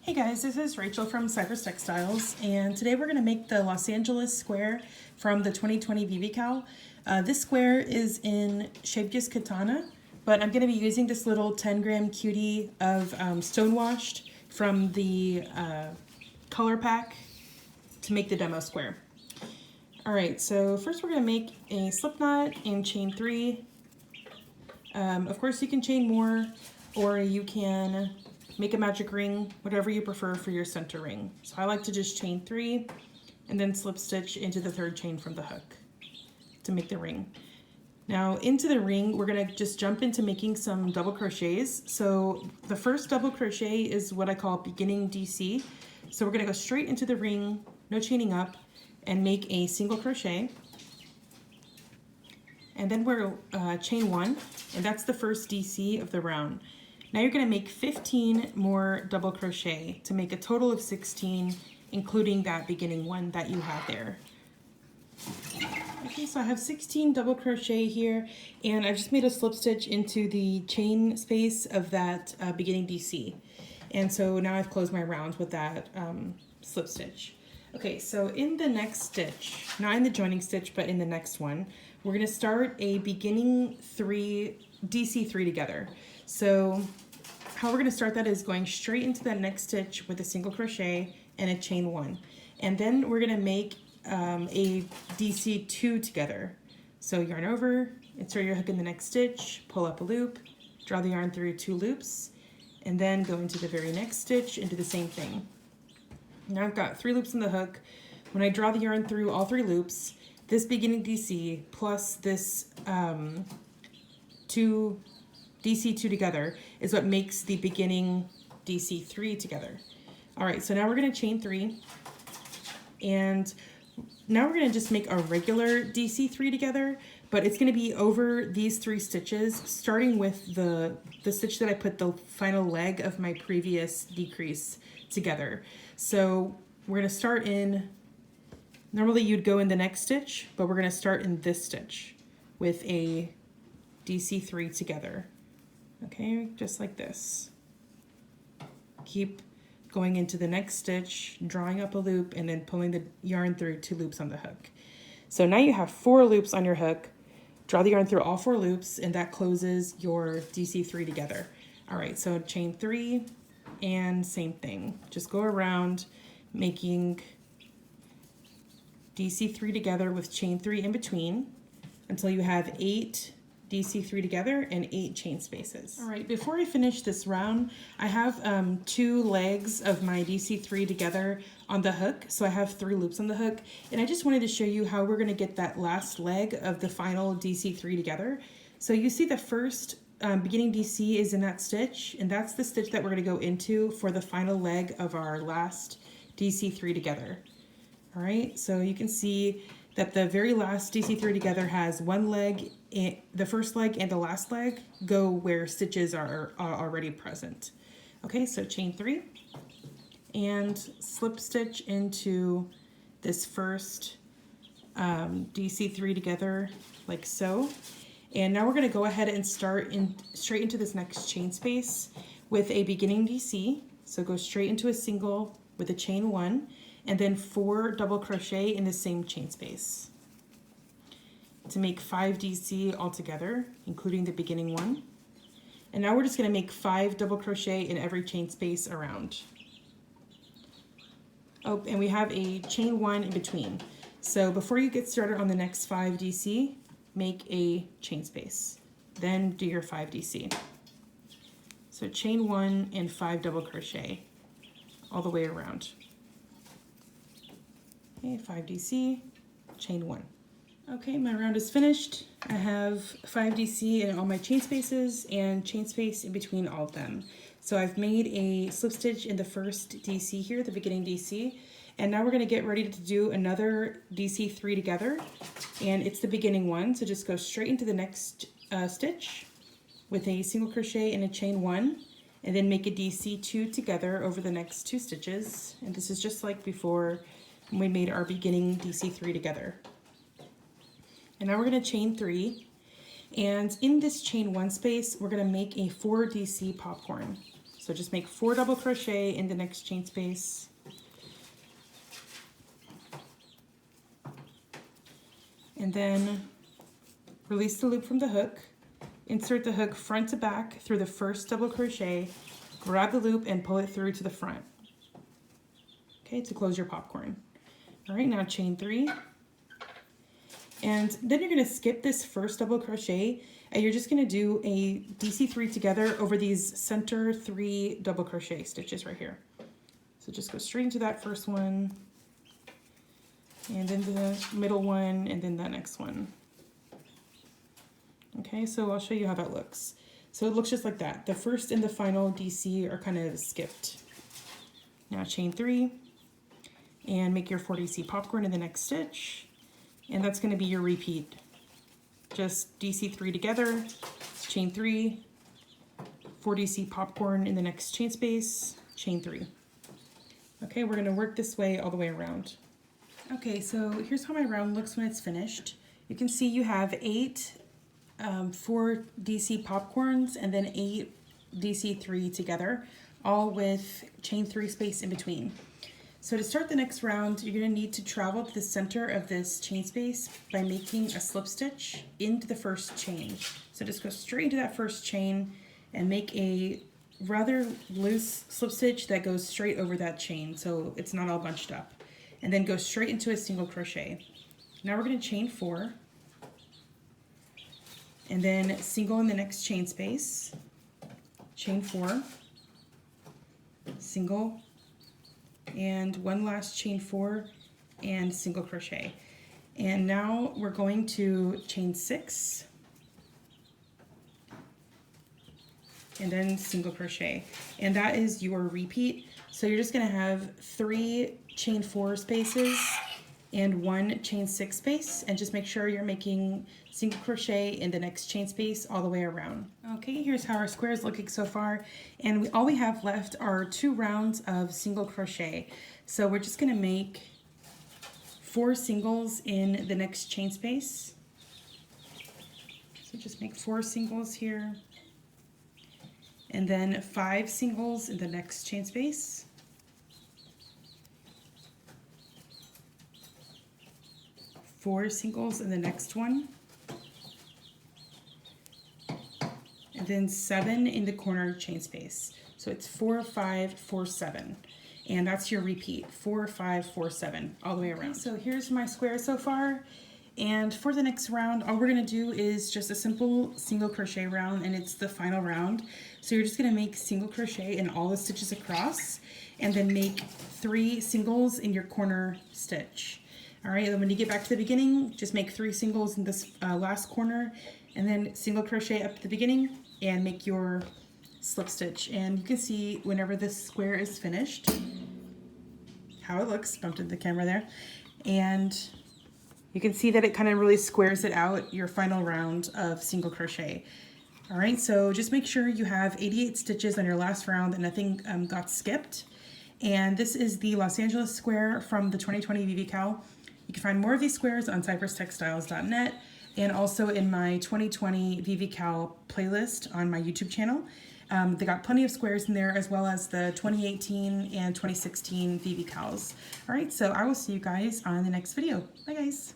Hey guys, this is Rachel from Cypress Textiles, and today we're going to make the Los Angeles square from the 2020 VVCAL. This square is in Shapeless Katana, but I'm going to be using this little 10-gram cutie of stonewashed from the color pack to make the demo square. Alright, so first we're going to make a slip knot and chain 3. Of course you can chain more, or you can make a magic ring, whatever you prefer for your center ring. So I like to just chain 3 and then slip stitch into the 3rd chain from the hook to make the ring. Now into the ring, we're gonna just jump into making some double crochets. So the first double crochet is what I call beginning DC. So we're gonna go straight into the ring, no chaining up, and make a single crochet. And then we'll chain 1, and that's the first DC of the round. Now you're going to make 15 more double crochet to make a total of 16, including that beginning one that you have there. Okay, so I have 16 double crochet here, and I just made a slip stitch into the chain space of that beginning DC. And so now I've closed my round with that slip stitch. Okay, so in the next stitch, not in the joining stitch, but in the next one, we're going to start a beginning DC 3 together. So how we're going to start that is going straight into that next stitch with a single crochet and a chain 1. And then we're going to make a DC 2 together. So yarn over, insert your hook in the next stitch, pull up a loop, draw the yarn through 2 loops, and then go into the very next stitch and do the same thing. Now I've got 3 loops in the hook. When I draw the yarn through all 3 loops, this beginning DC plus this DC 2 together is what makes the beginning DC 3 together. All right, so now we're going to chain 3, and now we're going to just make a regular DC 3 together, but it's going to be over these 3 stitches, starting with the stitch that I put the final leg of my previous decrease together. So we're going to start in, normally you'd go in the next stitch, but we're going to start in this stitch with a DC 3 together. Okay, just like this. Keep going into the next stitch, drawing up a loop, and then pulling the yarn through 2 loops on the hook. So now you have 4 loops on your hook. Draw the yarn through all 4 loops, and that closes your DC 3 together. All right, so chain 3, and same thing. Just go around making DC 3 together with chain 3 in between until you have 8 DC 3 together and 8 chain spaces. All right, before I finish this round, I have 2 legs of my DC 3 together on the hook. So I have 3 loops on the hook, and I just wanted to show you how we're going to get that last leg of the final DC 3 together. So you see the first beginning DC is in that stitch, and that's the stitch that we're going to go into for the final leg of our last DC 3 together. All right, so you can see that the very last DC 3 together has one leg, the first leg and the last leg go where stitches are already present. Okay, so chain 3 and slip stitch into this first DC 3 together like so. And now we're going to go ahead and start straight into this next chain space with a beginning DC. So go straight into a single with a chain 1, and then 4 double crochet in the same chain space to make 5 DC altogether, including the beginning one. And now we're just going to make 5 double crochet in every chain space around. Oh, and we have a chain 1 in between. So before you get started on the next 5 DC, make a chain space, then do your 5 DC. So chain 1 and 5 double crochet all the way around. Okay, 5 DC, chain 1. Okay, my round is finished. I have 5 DC in all my chain spaces and chain space in between all of them. So I've made a slip stitch in the first DC here, the beginning DC, and now we're going to get ready to do another DC 3 together, and it's the beginning one. So just go straight into the next stitch with a single crochet and a chain 1, and then make a DC 2 together over the next 2 stitches. And this is just like before we made our beginning DC 3 together. And now we're going to chain 3, and in this chain 1 space we're going to make a 4 DC popcorn. So just make 4 double crochet in the next chain space. And then release the loop from the hook. Insert the hook front to back through the first double crochet. Grab the loop and pull it through to the front. Okay, to close your popcorn. All right, now chain 3. And then you're going to skip this first double crochet and you're just going to do a DC3 together over these center 3 double crochet stitches right here. So just go straight into that first one, and then the middle one, and then that next one. Okay, so I'll show you how that looks. So it looks just like that. The first and the final DC are kind of skipped. Now chain 3 and make your 4 DC popcorn in the next stitch. And that's going to be your repeat. Just DC3 together, chain 3, 4 DC popcorn in the next chain space, chain 3. Okay, we're going to work this way all the way around. Okay, so here's how my round looks when it's finished. You can see you have 8 4 DC popcorns and then 8 DC3 together, all with chain 3 space in between. So to start the next round, you're going to need to travel to the center of this chain space by making a slip stitch into the first chain. So just go straight into that first chain and make a rather loose slip stitch that goes straight over that chain so it's not all bunched up. And then go straight into a single crochet. Now we're going to chain 4 and then single in the next chain space, chain 4, single, and one last chain 4 and single crochet. And now we're going to chain 6 and then single crochet, and that is your repeat. So you're just going to have 3 chain 4 spaces and 1 chain 6 space, and just make sure you're making single crochet in the next chain space all the way around. Okay, here's how our square is looking so far, and all we have left are 2 rounds of single crochet. So we're just going to make 4 singles in the next chain space. So just make 4 singles here, and then 5 singles in the next chain space. 4 singles in the next one, and then 7 in the corner chain space. So it's 4, 5, 4, 7, and that's your repeat, 4, 5, 4, 7, all the way around. Okay, so here's my square so far, and for the next round, all we're gonna do is just a simple single crochet round, and it's the final round. So you're just gonna make single crochet in all the stitches across, and then make 3 singles in your corner stitch. All right, then when you get back to the beginning, just make 3 singles in this last corner, and then single crochet up to the beginning and make your slip stitch. And you can see whenever this square is finished, how it looks. Bumped into the camera there. And you can see that it kind of really squares it out, your final round of single crochet. All right, so just make sure you have 88 stitches on your last round and nothing got skipped. And this is the Los Angeles square from the 2020 VVCAL. You can find more of these squares on cypresstextiles.net and also in my 2020 VVCAL playlist on my YouTube channel. They got plenty of squares in there, as well as the 2018 and 2016 VVCALs. All right, so I will see you guys on the next video. Bye, guys.